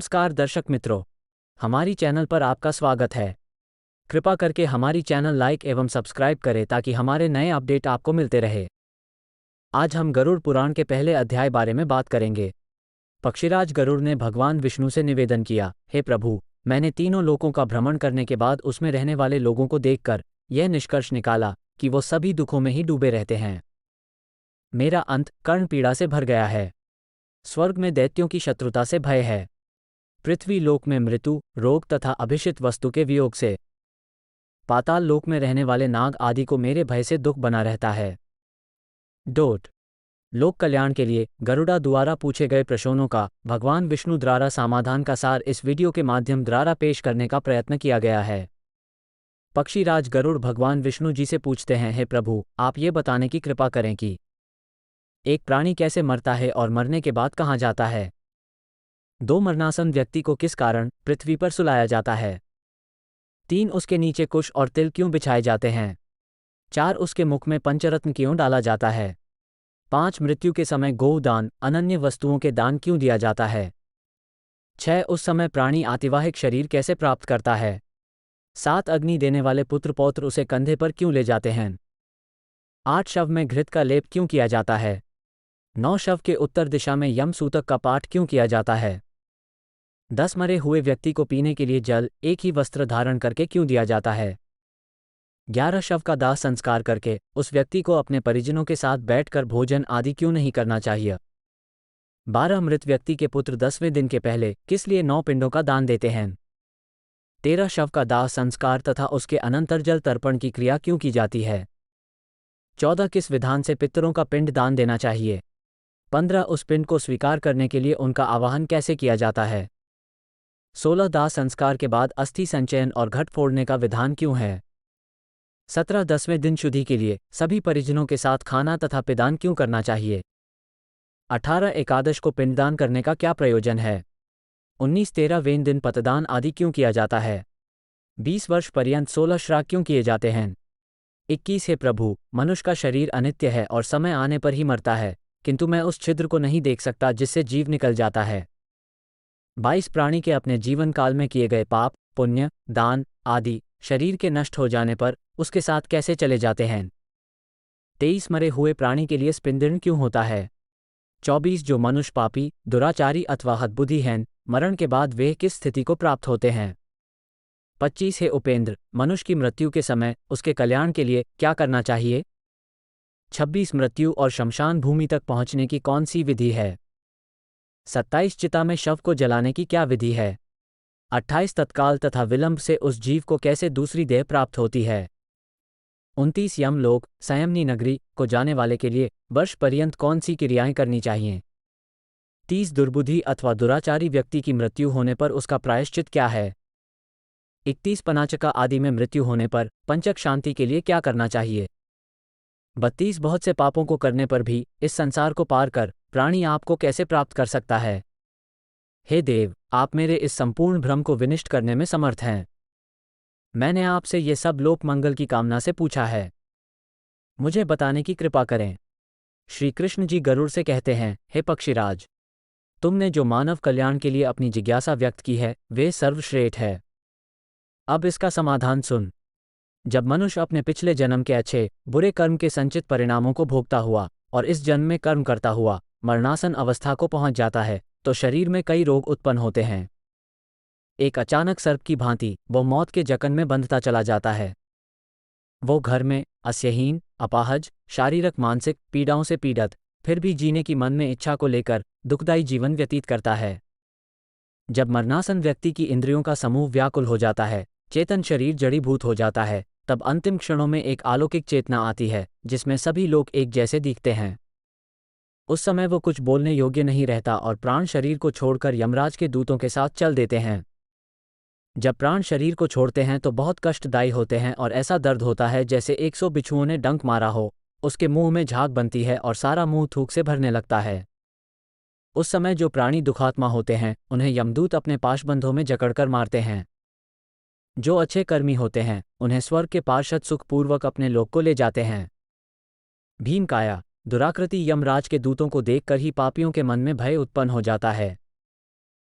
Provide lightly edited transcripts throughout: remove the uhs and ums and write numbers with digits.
नमस्कार दर्शक मित्रों, हमारी चैनल पर आपका स्वागत है। कृपा करके हमारी चैनल लाइक एवं सब्सक्राइब करें ताकि हमारे नए अपडेट आपको मिलते रहे। आज हम गरुड़ पुराण के पहले अध्याय बारे में बात करेंगे। पक्षीराज गरुड़ ने भगवान विष्णु से निवेदन किया, हे प्रभु, मैंने तीनों लोकों का भ्रमण करने के बाद उसमें रहने वाले लोगों को देखकर यह निष्कर्ष निकाला कि वो सभी दुखों में ही डूबे रहते हैं। मेरा अंत कर्ण पीड़ा से भर गया है। स्वर्ग में दैत्यों की शत्रुता से भय है। पृथ्वी लोक में मृत्यु, रोग तथा अभिषिक्त वस्तु के वियोग से। पाताल लोक में रहने वाले नाग आदि को मेरे भय से दुख बना रहता है। लोक कल्याण के लिए गरुड़ा द्वारा पूछे गए प्रश्नों का भगवान विष्णु द्वारा समाधान का सार इस वीडियो के माध्यम द्वारा पेश करने का प्रयत्न किया गया है। पक्षीराज गरुड़ भगवान विष्णु जी से पूछते हैं, हे प्रभु, आप ये बताने की कृपा करें कि एक प्राणी कैसे मरता है और मरने के बाद कहाँ जाता है। 2 मरणासन व्यक्ति को किस कारण पृथ्वी पर सुलाया जाता है। 3 उसके नीचे कुश और तिल क्यों बिछाए जाते हैं। 4 उसके मुख में पंचरत्न क्यों डाला जाता है। 5 मृत्यु के समय गोदान, अनन्य वस्तुओं के दान क्यों दिया जाता है। 6 उस समय प्राणी आतिवाहिक शरीर कैसे प्राप्त करता है। 7 अग्नि देने वाले पुत्र पौत्र उसे कंधे पर क्यों ले जाते हैं। 8 शव में घृत का लेप क्यों किया जाता है। 9 शव के उत्तर दिशा में यम सूतक का पाठ क्यों किया जाता है। 10 मरे हुए व्यक्ति को पीने के लिए जल एक ही वस्त्र धारण करके क्यों दिया जाता है। 11 शव का दाह संस्कार करके उस व्यक्ति को अपने परिजनों के साथ बैठकर भोजन आदि क्यों नहीं करना चाहिए। 12 मृत व्यक्ति के पुत्र 10वें दिन के पहले किस लिए 9 पिंडों का दान देते हैं। 13 शव का दाह संस्कार तथा उसके अनंतर जल तर्पण की क्रिया क्यों की जाती है। 14 किस विधान से पितरों का पिंड दान देना चाहिए। 15 उस पिंड को स्वीकार करने के लिए उनका आवाहन कैसे किया जाता है। 16 दाह संस्कार के बाद अस्थि संचयन और घट फोड़ने का विधान क्यों है। 17 10वें दिन शुद्धि के लिए सभी परिजनों के साथ खाना तथा पिदान क्यों करना चाहिए। 18 एकादश को पिंडदान करने का क्या प्रयोजन है। 19 13वें दिन पतदान आदि क्यों किया जाता है। 20 वर्ष पर्यंत 16 श्राद्ध क्यों किए जाते हैं। 21 हे प्रभु, मनुष्य का शरीर अनित्य है और समय आने पर ही मरता है, किंतु मैं उस छिद्र को नहीं देख सकता जिससे जीव निकल जाता है। 22 प्राणी के अपने जीवन काल में किए गए पाप, पुण्य, दान आदि शरीर के नष्ट हो जाने पर उसके साथ कैसे चले जाते हैं। 23 मरे हुए प्राणी के लिए स्पिंदन क्यों होता है। 24 जो मनुष्य पापी, दुराचारी अथवा हतबुद्धि हैं, मरण के बाद वे किस स्थिति को प्राप्त होते हैं। 25 हे उपेंद्र, मनुष्य की मृत्यु के समय उसके कल्याण के लिए क्या करना चाहिए। 26 मृत्यु और शमशान भूमि तक पहुंचने की कौन सी विधि है। 27 चिता में शव को जलाने की क्या विधि है। 28 तत्काल तथा विलंब से उस जीव को कैसे दूसरी देह प्राप्त होती है। 29 यमलोक संयमनी नगरी को जाने वाले के लिए वर्ष पर्यंत कौन सी क्रियाएं करनी चाहिए। 30 दुर्बुद्धि अथवा दुराचारी व्यक्ति की मृत्यु होने पर उसका प्रायश्चित क्या है। 31 पनाचका आदि में मृत्यु होने पर पंचक शांति के लिए क्या करना चाहिए। 32 बहुत से पापों को करने पर भी इस संसार को पार कर प्राणी आपको कैसे प्राप्त कर सकता है। हे देव, आप मेरे इस संपूर्ण भ्रम को विनिष्ट करने में समर्थ हैं। मैंने आपसे ये सब लोक मंगल की कामना से पूछा है, मुझे बताने की कृपा करें। श्री कृष्ण जी गरुड़ से कहते हैं, हे पक्षीराज, तुमने जो मानव कल्याण के लिए अपनी जिज्ञासा व्यक्त की है वे सर्वश्रेष्ठ है। अब इसका समाधान सुन। जब मनुष्य अपने पिछले जन्म के अच्छे बुरे कर्म के संचित परिणामों को भोगता हुआ और इस जन्म में कर्म करता हुआ मरणासन अवस्था को पहुंच जाता है तो शरीर में कई रोग उत्पन्न होते हैं। एक अचानक सर्प की भांति वो मौत के जकन में बंधता चला जाता है। वो घर में अस्यहीन, अपाहज, शारीरिक मानसिक पीड़ाओं से पीड़ित, फिर भी जीने की मन में इच्छा को लेकर दुखदायी जीवन व्यतीत करता है। जब मरणासन व्यक्ति की इंद्रियों का समूह व्याकुल हो जाता है, चेतन शरीर जड़ीभूत हो जाता है, तब अंतिम क्षणों में एक अलौकिक चेतना आती है जिसमें सभी लोग एक जैसे दिखते हैं। उस समय वो कुछ बोलने योग्य नहीं रहता और प्राण शरीर को छोड़कर यमराज के दूतों के साथ चल देते हैं। जब प्राण शरीर को छोड़ते हैं तो बहुत कष्टदायी होते हैं और ऐसा दर्द होता है जैसे 100 बिच्छुओं ने डंक मारा हो। उसके मुंह में झाग बनती है और सारा मुंह थूक से भरने लगता है। उस समय जो प्राणी दुखात्मा होते हैं उन्हें यमदूत अपने पाशबंधों में जकड़कर मारते हैं। जो अच्छे कर्मी होते हैं उन्हें स्वर्ग के पार्षद सुखपूर्वक अपने लोक को ले जाते हैं। भीमकाया दुराकृति यमराज के दूतों को देखकर ही पापियों के मन में भय उत्पन्न हो जाता है।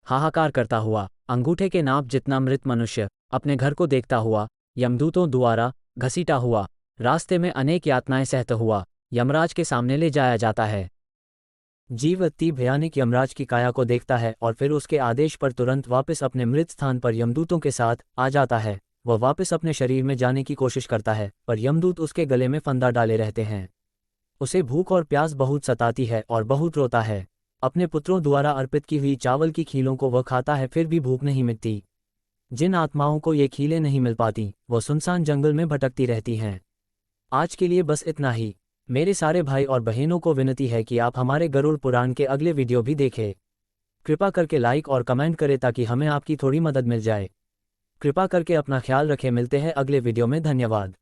हाहाकार करता हुआ, अंगूठे के नाप जितना मृत मनुष्य, अपने घर को देखता हुआ, यमदूतों द्वारा घसीटा हुआ, रास्ते में अनेक यातनाएं सहता हुआ, यमराज के सामने ले जाया जाता है। जीव अति भयानक यमराज की काया को देखता है और फिर उसके आदेश पर तुरंत वापस अपने मृत स्थान पर यमदूतों के साथ आ जाता है। वह वापस अपने शरीर में जाने की कोशिश करता है, पर यमदूत उसके गले में फंदा डाले रहते हैं। उसे भूख और प्यास बहुत सताती है और बहुत रोता है। अपने पुत्रों द्वारा अर्पित की हुई चावल की खीलों को वह खाता है, फिर भी भूख नहीं मिटती। जिन आत्माओं को ये खीलें नहीं मिल पाती, वो सुनसान जंगल में भटकती रहती हैं। आज के लिए बस इतना ही। मेरे सारे भाई और बहनों को विनती है कि आप हमारे गरुड़ पुराण के अगले वीडियो भी देखें। कृपा करके लाइक और कमेंट करें ताकि हमें आपकी थोड़ी मदद मिल जाए। कृपा करके अपना ख्याल रखें। मिलते हैं अगले वीडियो में। धन्यवाद।